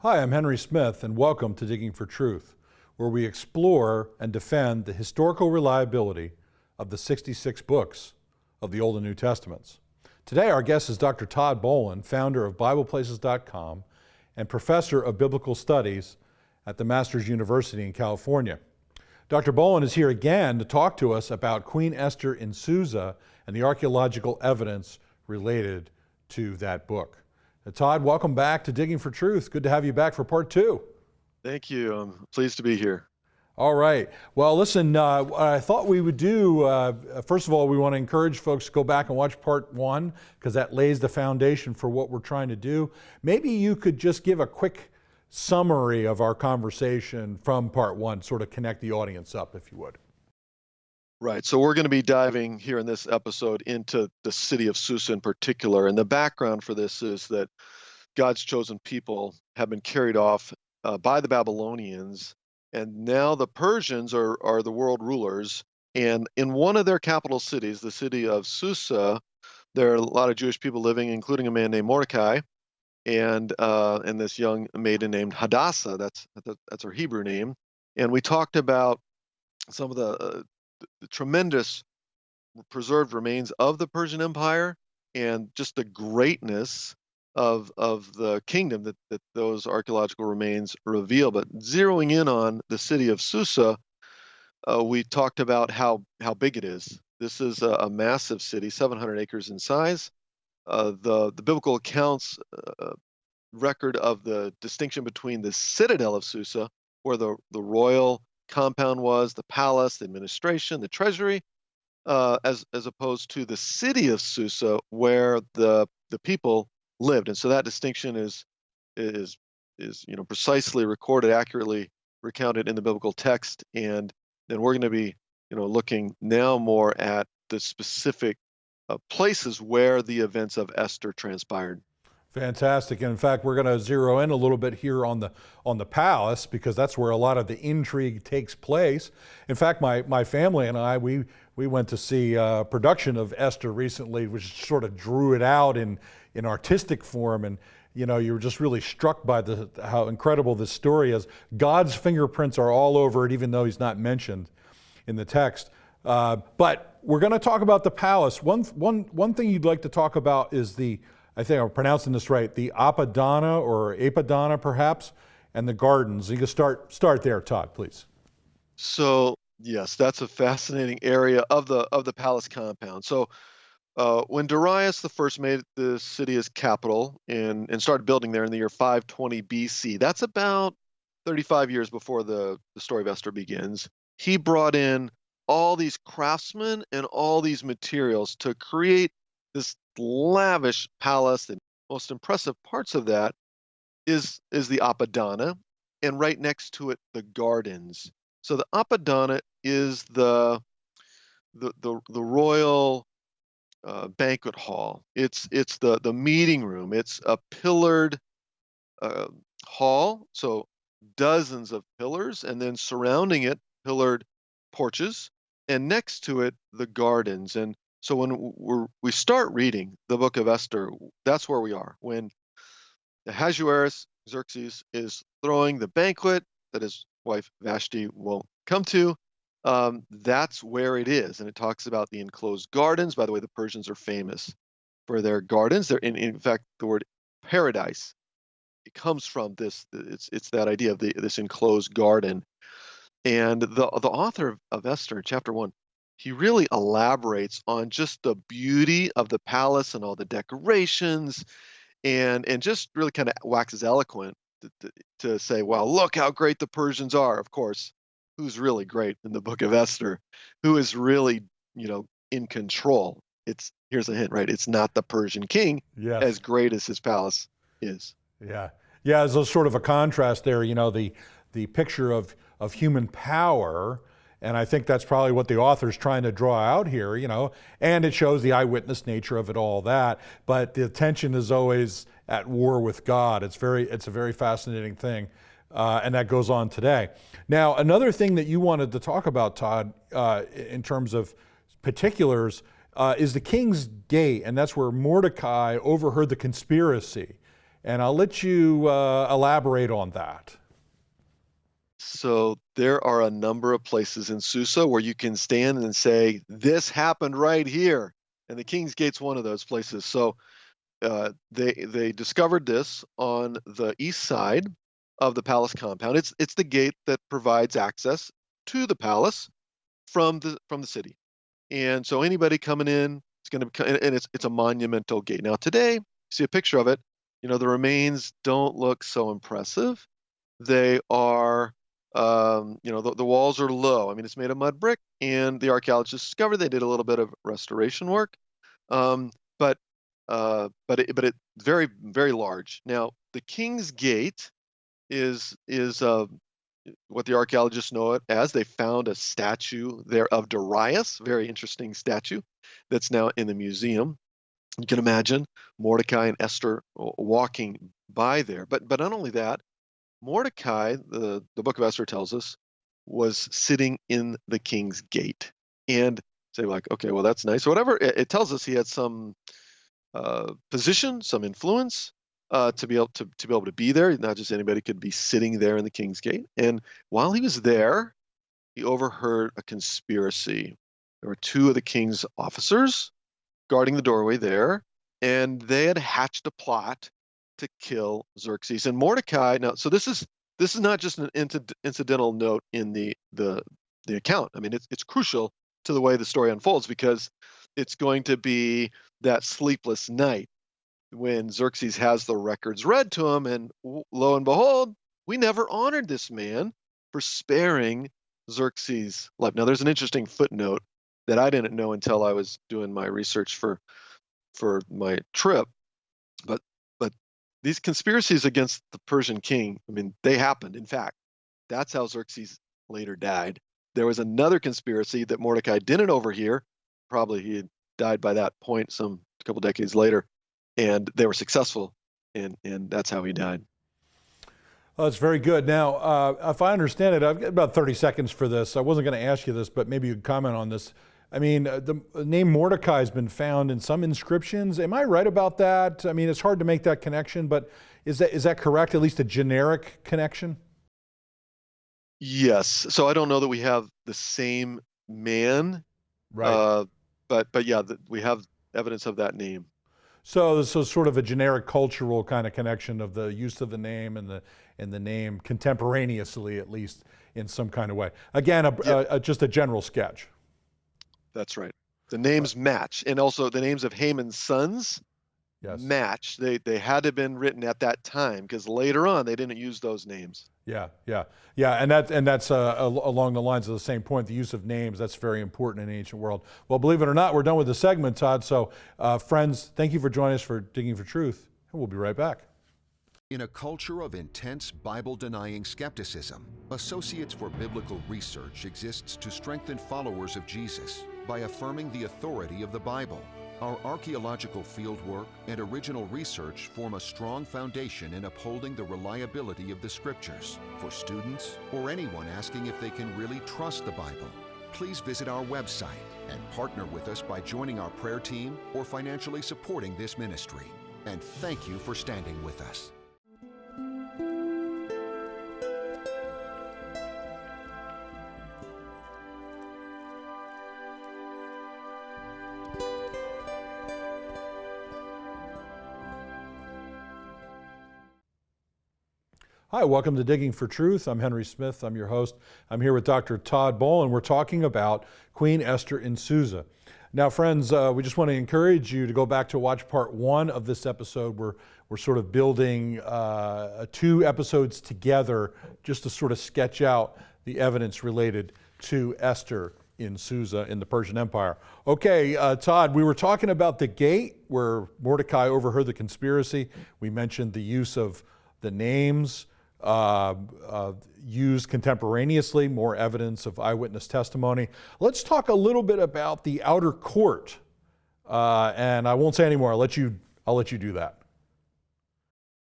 Hi, I'm Henry Smith, and welcome to Digging for Truth, where we explore and defend the historical reliability of the 66 books of the Old and New Testaments. Today, our guest is Dr. Todd Bolen, founder of BiblePlaces.com and professor of biblical studies at the Masters University in California. Dr. Bolen is here again to talk to us about Queen Esther in Susa and the archaeological evidence related to that book. Todd, welcome back to Digging for Truth. Good to have you back for part two. Thank you. I'm pleased to be here. All right. Well, listen, what I thought we would do, first of all, we want to encourage folks to go back and watch part one, because that lays the foundation for what we're trying to do. Maybe you could just give a quick summary of our conversation from part one, sort of connect the audience up, if you would. Right. So we're going to be diving here in this episode into the city of Susa in particular. And the background for this is that God's chosen people have been carried off by the Babylonians, and now the Persians are the world rulers. And in one of their capital cities, the city of Susa, there are a lot of Jewish people living, including a man named Mordecai, and this young maiden named Hadassah. That's her Hebrew name. And we talked about some of the tremendous preserved remains of the Persian Empire and just the greatness of the kingdom that those archaeological remains reveal. But zeroing in on the city of Susa, we talked about how big it is. This is a massive city, 700 acres in size. The biblical accounts record of the distinction between the citadel of Susa, where the royal compound was, the palace, the administration, the treasury, as opposed to the city of Susa, where the people lived. And so that distinction is precisely recorded, accurately recounted in the biblical text. And then we're going to be looking now more at the specific places where the events of Esther transpired. Fantastic. And in fact, we're going to zero in a little bit here on the palace, because that's where a lot of the intrigue takes place. In fact, my family and I, we went to see a production of Esther recently, which sort of drew it out in artistic form. And you were just really struck by how incredible this story is. God's fingerprints are all over it, even though he's not mentioned in the text. But we're going to talk about the palace. One thing you'd like to talk about is I think I'm pronouncing this right, the Apadana or Apadana perhaps, and the gardens. You can start there, Todd, please. So yes, that's a fascinating area of the palace compound. So when Darius I made the city his capital and started building there in the year 520 BC, that's about 35 years before the story of Esther begins, he brought in all these craftsmen and all these materials to create this lavish palace. The most impressive parts of that is the Apadana, and right next to it the gardens. So the Apadana is the royal banquet hall. It's the meeting room. It's a pillared hall, so dozens of pillars, and then surrounding it pillared porches, and next to it the gardens. And so when we start reading the book of Esther, that's where we are. When Ahasuerus, Xerxes, is throwing the banquet that his wife Vashti won't come to, that's where it is. And it talks about the enclosed gardens. By the way, the Persians are famous for their gardens. They're in fact, the word paradise, it comes from this. It's that idea of this enclosed garden. And the author of Esther, chapter 1, he really elaborates on just the beauty of the palace and all the decorations, and just really kind of waxes eloquent to say, wow, look how great the Persians are. Of course, who's really great in the book of Esther? Who is really, in control? Here's a hint, right? It's not the Persian king, yes, as great as his palace is. Yeah. Yeah, as a sort of a contrast there, the picture of human power. And I think that's probably what the author's trying to draw out here, and it shows the eyewitness nature of it all that. But the attention is always at war with God. It's a very fascinating thing. And that goes on today. Now, another thing that you wanted to talk about, Todd, in terms of particulars, is the King's Gate. And that's where Mordecai overheard the conspiracy. And I'll let you elaborate on that. So there are a number of places in Susa where you can stand and say, "This happened right here," and the King's Gate's one of those places. So they discovered this on the east side of the palace compound. It's the gate that provides access to the palace from the city, and so anybody coming in is going to, and it's a monumental gate. Now today, see a picture of it. The remains don't look so impressive. They are, the walls are low. I mean, it's made of mud brick, and the archaeologists discovered they did a little bit of restoration work, um, but but it very very large. Now, the King's Gate is what the archaeologists know it as. They found a statue there of Darius, very interesting statue, that's now in the museum. You can imagine Mordecai and Esther walking by there. But not only that, Mordecai, the book of Esther tells us, was sitting in the King's Gate. And say, like, okay, well, that's nice. Whatever. It tells us he had some position, some influence, to be able to be there. Not just anybody could be sitting there in the King's Gate. And while he was there, he overheard a conspiracy. There were two of the king's officers guarding the doorway there, and they had hatched a plot to kill Xerxes. And Mordecai. Now, so this is not just an incidental note in the account. I mean, it's crucial to the way the story unfolds, because it's going to be that sleepless night when Xerxes has the records read to him, and lo and behold, we never honored this man for sparing Xerxes' life. Now, there's an interesting footnote that I didn't know until I was doing my research for my trip, but these conspiracies against the Persian king, I mean, they happened. In fact, that's how Xerxes later died. There was another conspiracy that Mordecai didn't overhear. Probably he had died by that point, a couple decades later, and they were successful, and that's how he died. Oh, that's very good. Now, if I understand it, I've got about 30 seconds for this. I wasn't going to ask you this, but maybe you could comment on this. I mean, the name Mordecai has been found in some inscriptions. Am I right about that? I mean, it's hard to make that connection, but is that correct? At least a generic connection? Yes. So I don't know that we have the same man, Right. but yeah, we have evidence of that name. So sort of a generic cultural kind of connection of the use of the name and the name contemporaneously, at least in some kind of way. Again, just a general sketch. That's right. The names match, and also the names of Haman's sons Yes. match. They had to have been written at that time, because later on they didn't use those names. Yeah, and that's along the lines of the same point. The use of names, that's very important in the ancient world. Well, believe it or not, we're done with the segment, Todd. So, friends, thank you for joining us for Digging for Truth, and we'll be right back. In a culture of intense Bible-denying skepticism, Associates for Biblical Research exists to strengthen followers of Jesus by affirming the authority of the Bible. Our archaeological fieldwork and original research form a strong foundation in upholding the reliability of the Scriptures. For students or anyone asking if they can really trust the Bible, please visit our website and partner with us by joining our prayer team or financially supporting this ministry. And thank you for standing with us. Hi, welcome to Digging for Truth. I'm Henry Smith. I'm your host. I'm here with Dr. Todd Bolen. We're talking about Queen Esther in Susa. Now, friends, we just want to encourage you to go back to watch part 1 of this episode. We're sort of building 2 episodes together just to sort of sketch out the evidence related to Esther in Susa in the Persian Empire. Okay, Todd, we were talking about the gate where Mordecai overheard the conspiracy. We mentioned the use of the names used contemporaneously, more evidence of eyewitness testimony. Let's talk a little bit about the outer court, and I won't say any more. I'll let you do that.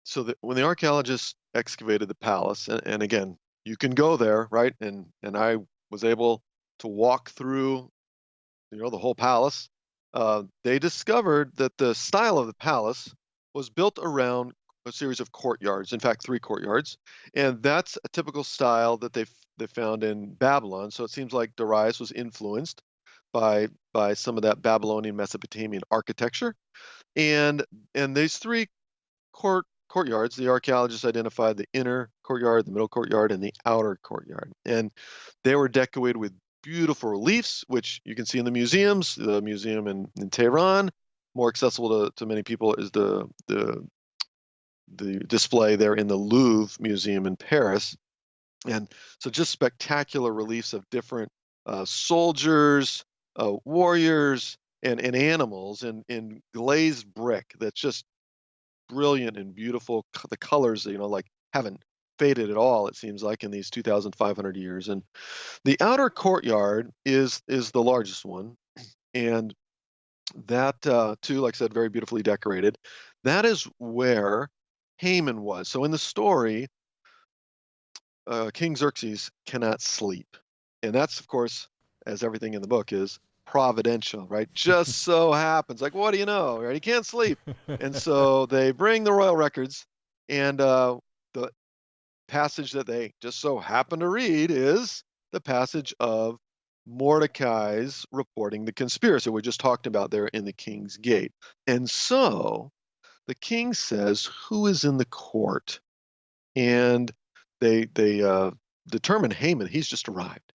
So when the archaeologists excavated the palace, and again, you can go there, right? And I was able to walk through, the whole palace. They discovered that the style of the palace was built around a series of courtyards. In fact, 3 courtyards, and that's a typical style that they found in Babylon. So it seems like Darius was influenced by some of that Babylonian Mesopotamian architecture, and these 3 courtyards, the archaeologists identified the inner courtyard, the middle courtyard, and the outer courtyard, and they were decorated with beautiful reliefs, which you can see in the museums. The museum in Tehran, more accessible to many people, is the display there in the Louvre Museum in Paris. And so just spectacular reliefs of different soldiers, warriors, and animals in glazed brick that's just brilliant and beautiful. The colors, like haven't faded at all, it seems like, in these 2,500 years. And the outer courtyard is the largest one. And that, too, like I said, very beautifully decorated. That is where Haman was. So in the story, King Xerxes cannot sleep. And that's, of course, as everything in the book is, providential, right? Just so happens, like, what do you know, right? He can't sleep. And so they bring the royal records, and the passage that they just so happen to read is the passage of Mordecai's reporting the conspiracy we just talked about there in the king's gate. And so the king says, who is in the court? And they determine Haman. He's just arrived.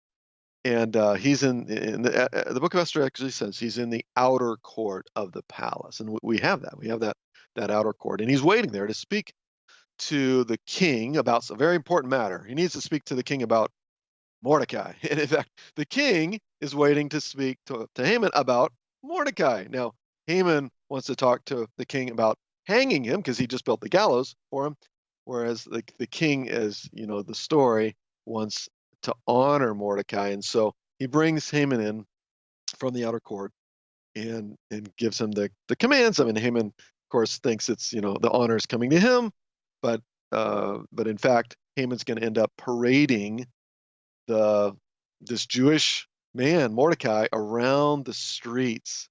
And he's in the book of Esther actually says he's in the outer court of the palace. And we have that. We have that outer court. And he's waiting there to speak to the king about a very important matter. He needs to speak to the king about Mordecai. And in fact, the king is waiting to speak to Haman about Mordecai. Now, Haman wants to talk to the king about hanging him because he just built the gallows for him. Whereas the king, as you know, the story, wants to honor Mordecai. And so he brings Haman in from the outer court and gives him the commands. I mean, Haman, of course, thinks it's, the honor is coming to him. But in fact, Haman's going to end up parading this Jewish man, Mordecai, around the streets.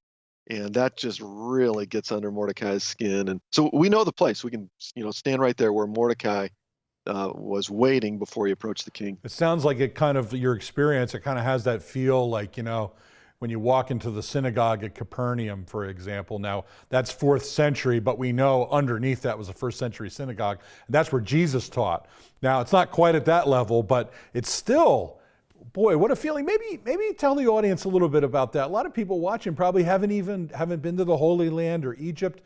And that just really gets under Mordecai's skin. And so we know the place. We can, stand right there where Mordecai was waiting before he approached the king. It sounds like it kind of, your experience, it kind of has that feel like, when you walk into the synagogue at Capernaum, for example. Now, that's 4th century, but we know underneath that was a 1st century synagogue. And that's where Jesus taught. Now, it's not quite at that level, but it's still, boy, what a feeling. Maybe tell the audience a little bit about that. A lot of people watching probably haven't been to the Holy Land or Egypt.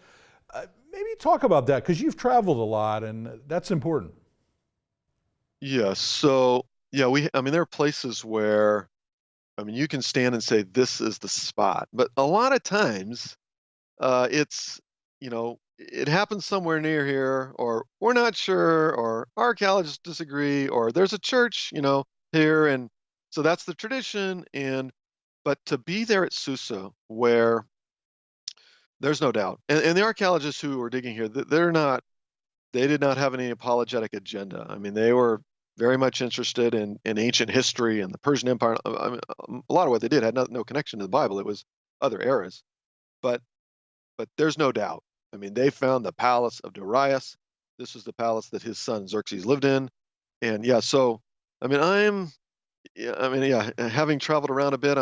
Maybe talk about that, because you've traveled a lot, and that's important. Yeah, so, yeah, there are places where, you can stand and say, this is the spot. But a lot of times, it's, it happens somewhere near here, or we're not sure, or archaeologists disagree, or there's a church, here. And so that's the tradition. But to be there at Susa, where there's no doubt, and the archaeologists who were digging here, they did not have any apologetic agenda. They were very much interested in ancient history and the Persian Empire. A lot of what they did had no connection to the Bible. It was other eras. But there's no doubt. They found the palace of Darius. This was the palace that his son Xerxes lived in. And yeah, so having traveled around a bit,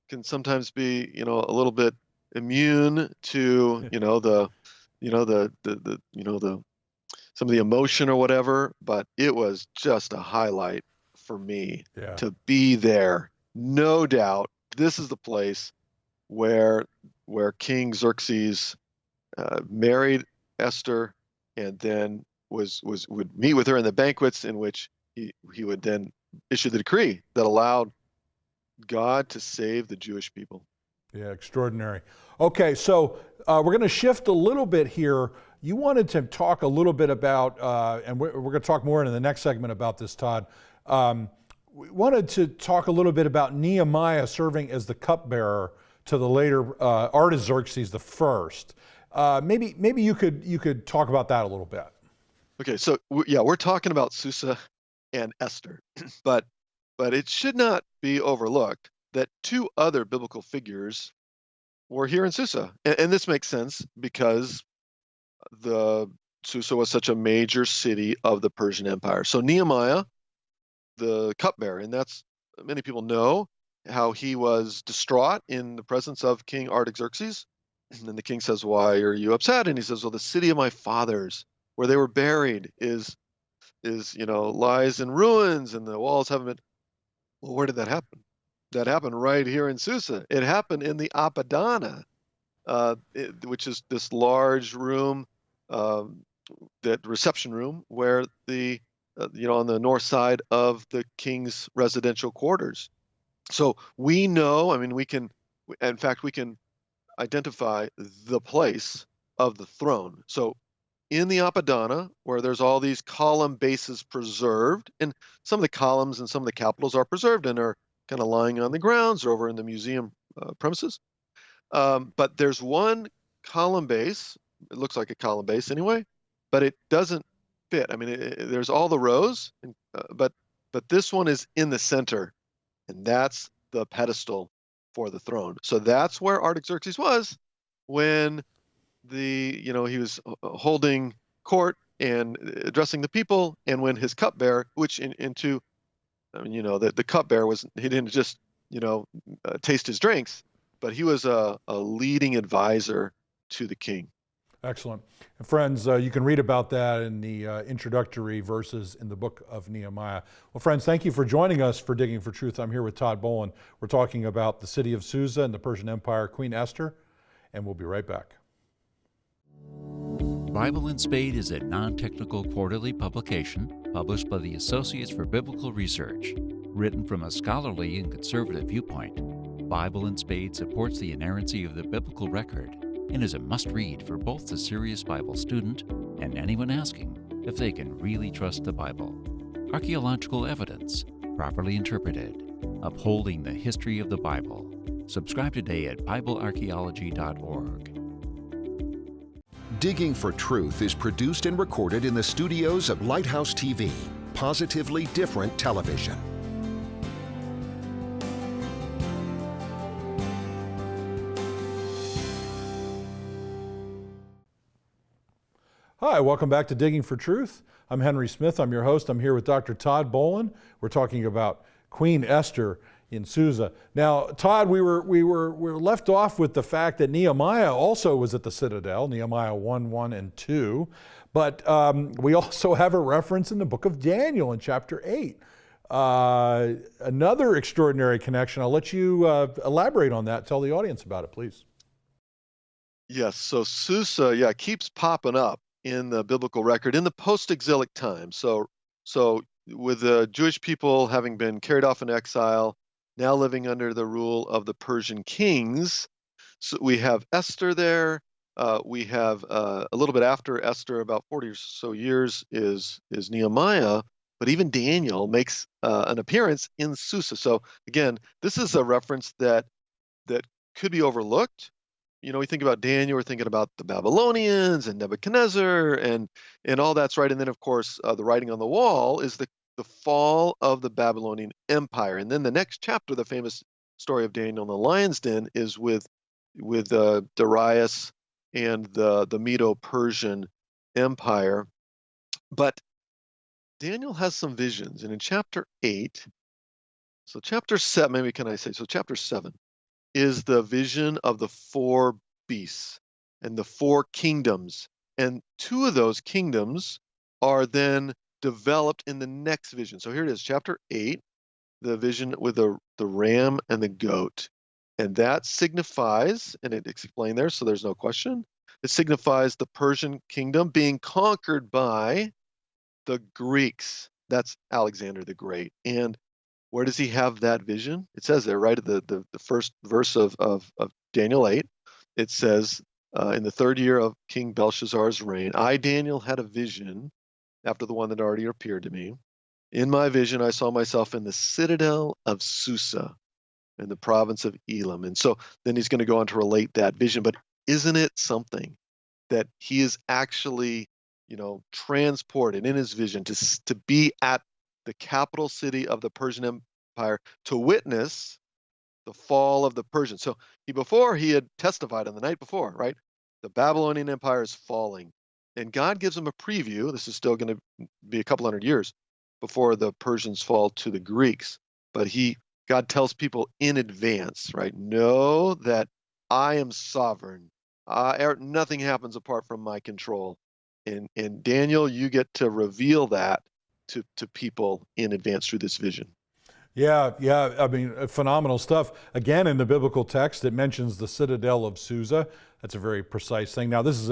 can sometimes be a little bit immune to some of the emotion or whatever, but it was just a highlight for me to be there. No doubt, this is the place where King Xerxes married Esther, and then would meet with her in the banquets in which he would then issue the decree that allowed God to save the Jewish people. Yeah, extraordinary. Okay, so we're going to shift a little bit here. You wanted to talk a little bit about, and we're going to talk more in the next segment about this, Todd. We wanted to talk a little bit about Nehemiah serving as the cupbearer to the later Artaxerxes I. Maybe you could talk about that a little bit. Okay, so we're talking about Susa and Esther, but it should not be overlooked that 2 other biblical figures were here in Susa, and this makes sense because the Susa was such a major city of the Persian Empire. So Nehemiah, the cupbearer, and that's many people know how he was distraught in the presence of King Artaxerxes. And then the king says, "Why are you upset?" And he says, "Well, the city of my fathers, where they were buried, lies in ruins, and the walls haven't been." Well, where did that happen? That happened right here in Susa. It happened in the Apadana, which is this large room, that reception room where on the north side of the king's residential quarters. So we know, I mean, in fact, we can identify the place of the throne. So in the Apadana, where there's all these column bases preserved, and some of the columns and some of the capitals are preserved and are kind of lying on the grounds or over in the museum premises. But there's one column base, it looks like a column base anyway, but it doesn't fit. I mean, there's all the rows, but this one is in the center, and that's the pedestal for the throne. So that's where Artaxerxes was when he was holding court and addressing the people, and when his cupbearer, the cupbearer he didn't just taste his drinks, but he was a leading advisor to the king. Excellent. And friends, you can read about that in the introductory verses in the book of Nehemiah. Well, friends, thank you for joining us for Digging for Truth. I'm here with Todd Bolen. We're talking about the city of Susa and the Persian Empire, Queen Esther, and we'll be right back. Bible in Spade is a non-technical quarterly publication published by the Associates for Biblical Research. Written from a scholarly and conservative viewpoint, Bible in Spade supports the inerrancy of the biblical record and is a must-read for both the serious Bible student and anyone asking if they can really trust the Bible. Archaeological evidence, properly interpreted, upholding the history of the Bible. Subscribe today at BibleArchaeology.org. Digging for Truth is produced and recorded in the studios of Lighthouse TV, positively different television. Hi, welcome back to Digging for Truth. I'm Henry Smith. I'm your host. I'm here with Dr. Todd Bolen. We're talking about Queen Esther in Susa. Now, Todd, we were left off with the fact that Nehemiah also was at the citadel, Nehemiah 1:1 and 2, but we also have a reference in the book of Daniel in chapter 8. Another extraordinary connection. I'll let you elaborate on that. Tell the audience about it, please. Yes, so Susa, keeps popping up in the biblical record in the post-exilic time. So with the Jewish people having been carried off in exile, now living under the rule of the Persian kings, so we have Esther there. We have a little bit after Esther, about 40 or so years, is Nehemiah. But even Daniel makes an appearance in Susa. So again, this is a reference that could be overlooked. We think about Daniel, we're thinking about the Babylonians and Nebuchadnezzar and all that's right. And then, of course, the writing on the wall is the fall of the Babylonian Empire. And then the next chapter, the famous story of Daniel in the lion's den, is with Darius and the Medo-Persian Empire. But Daniel has some visions, and in chapter 8, so chapter 7, maybe can I say, so chapter 7 is the vision of the 4 beasts and the 4 kingdoms. And 2 of those kingdoms are then developed in the next vision. So here it is, chapter 8, the vision with the ram and the goat. And that signifies, and it's explained there, so there's no question, it signifies the Persian kingdom being conquered by the Greeks. That's Alexander the Great. And where does he have that vision? It says there, right at the first verse of Daniel 8, it says, in the 3rd year of King Belshazzar's reign, I, Daniel, had a vision after the one that already appeared to me. In my vision, I saw myself in the citadel of Susa in the province of Elam. And so then he's going to go on to relate that vision. But isn't it something that he is actually, transported in his vision to be at the capital city of the Persian Empire to witness the fall of the Persians. So before he had testified on the night before, right? The Babylonian Empire is falling. And God gives them a preview. This is still going to be a couple hundred years before the Persians fall to the Greeks. But God tells people in advance, right? Know that I am sovereign. Nothing happens apart from my control. And Daniel, you get to reveal that to people in advance through this vision. Yeah, yeah. I mean, phenomenal stuff. Again, in the biblical text, it mentions the citadel of Susa. That's a very precise thing. Now, this is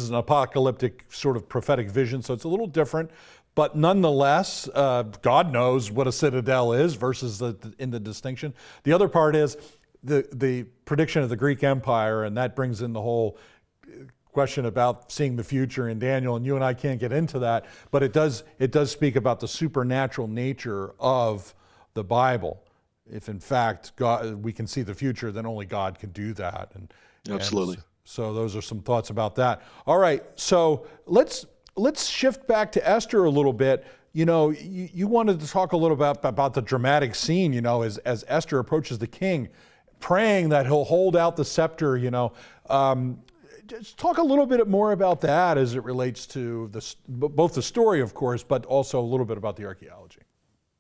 an apocalyptic sort of prophetic vision, so it's a little different. But nonetheless, God knows what a citadel is versus in the distinction. The other part is the prediction of the Greek Empire, and that brings in the whole question about seeing the future in Daniel, and you and I can't get into that. But it does speak about the supernatural nature of the Bible. If in fact we can see the future, then only God can do that. Absolutely. And so those are some thoughts about that. All right, so let's shift back to Esther a little bit. You know, you wanted to talk a little about the dramatic scene, you know, as Esther approaches the king, praying that he'll hold out the scepter, you know. Just talk a little bit more about that as it relates to both the story, of course, but also a little bit about the archaeology.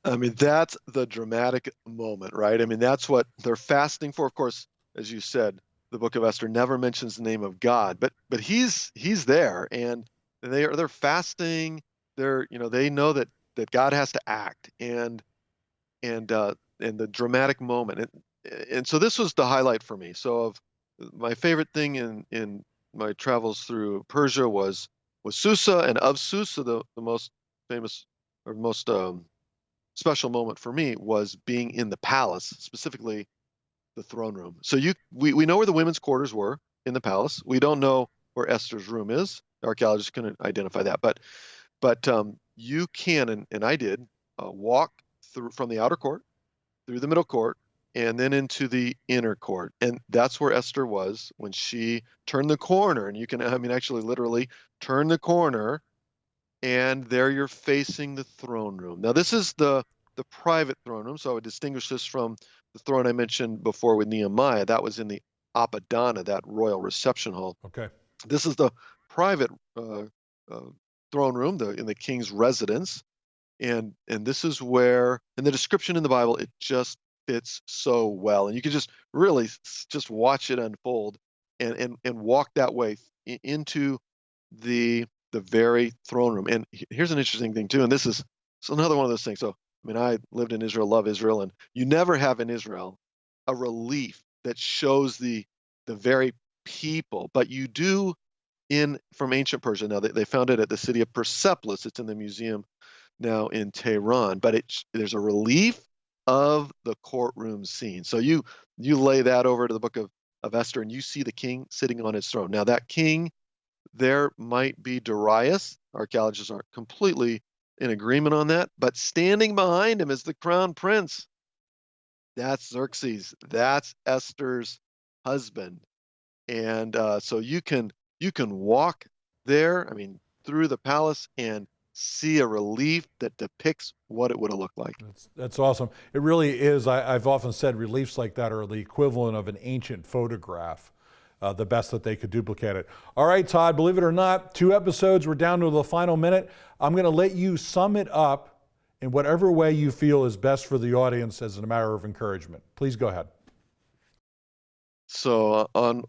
I mean, that's the dramatic moment, right? I mean, that's what they're fasting for. Of course, as you said, the book of Esther never mentions the name of God, but he's there, and they're fasting. They know that God has to act, and the dramatic moment, and so this was the highlight for me. So of my favorite thing in my travels through Persia was Susa, and of Susa, the most famous or most special moment for me was being in the palace, specifically the throne room. So we know where the women's quarters were in the palace. We don't know where Esther's room is. Archaeologists couldn't identify that, but you can, and I did, walk through from the outer court, through the middle court, and then into the inner court. And that's where Esther was when she turned the corner. And you can, I mean, actually literally turn the corner, and there you're facing the throne room. Now, this is the private throne room, so I would distinguish this from the throne I mentioned before with Nehemiah. That was in the Apadana, that royal reception hall. Okay. This is the private throne room in the king's residence, and this is where, in the description in the Bible, it just fits so well, and you can just really just watch it unfold and walk that way into the very throne room. And here's an interesting thing too, and this is another one of those things. So, I mean, I lived in Israel, love Israel, and you never have in Israel a relief that shows the very people, but you do from ancient Persia. Now, they found it at the city of Persepolis. It's in the museum now in Tehran, but there's a relief of the courtroom scene. So you lay that over to the book of Esther, and you see the king sitting on his throne. Now, that king, there might be Darius. Archaeologists aren't completely in agreement on that, but standing behind him is the crown prince. That's Xerxes. That's Esther's husband. And so you can walk there, I mean, through the palace and see a relief that depicts what it would have looked like. That's awesome. It really is. I've often said reliefs like that are the equivalent of an ancient photograph. The best that they could duplicate it. All right, Todd, believe it or not, 2 episodes, we're down to the final minute. I'm going to let you sum it up in whatever way you feel is best for the audience as a matter of encouragement. Please go ahead. So on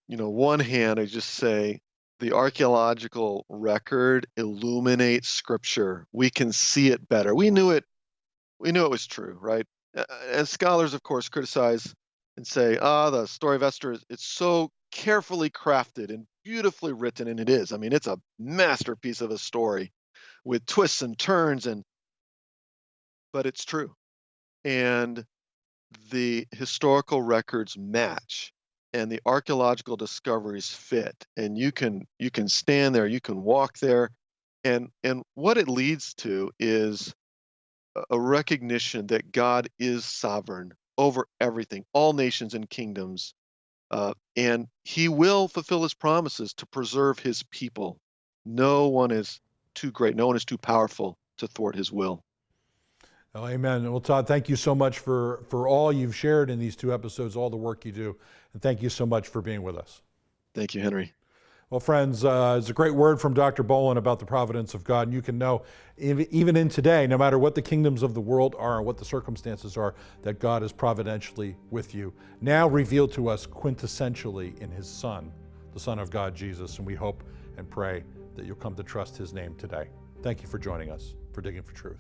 one hand, I just say the archaeological record illuminates Scripture. We can see it better. We knew it was true, right? And scholars, of course, criticize and say, the story of Esther, it's so carefully crafted and beautifully written, and it is. I mean, it's a masterpiece of a story with twists and turns, but it's true. And the historical records match, and the archaeological discoveries fit, and you can stand there, you can walk there, and what it leads to is a recognition that God is sovereign over everything, all nations and kingdoms, and he will fulfill his promises to preserve his people. No one is too great, no one is too powerful to thwart his will. Oh, amen. Well, Todd, thank you so much for all you've shared in these 2 episodes, all the work you do, and thank you so much for being with us. Thank you, Henry. Well, friends, it's a great word from Dr. Bolen about the providence of God. And you can know, even in today, no matter what the kingdoms of the world are and what the circumstances are, that God is providentially with you. Now revealed to us quintessentially in his Son, the Son of God, Jesus. And we hope and pray that you'll come to trust his name today. Thank you for joining us for Digging for Truth.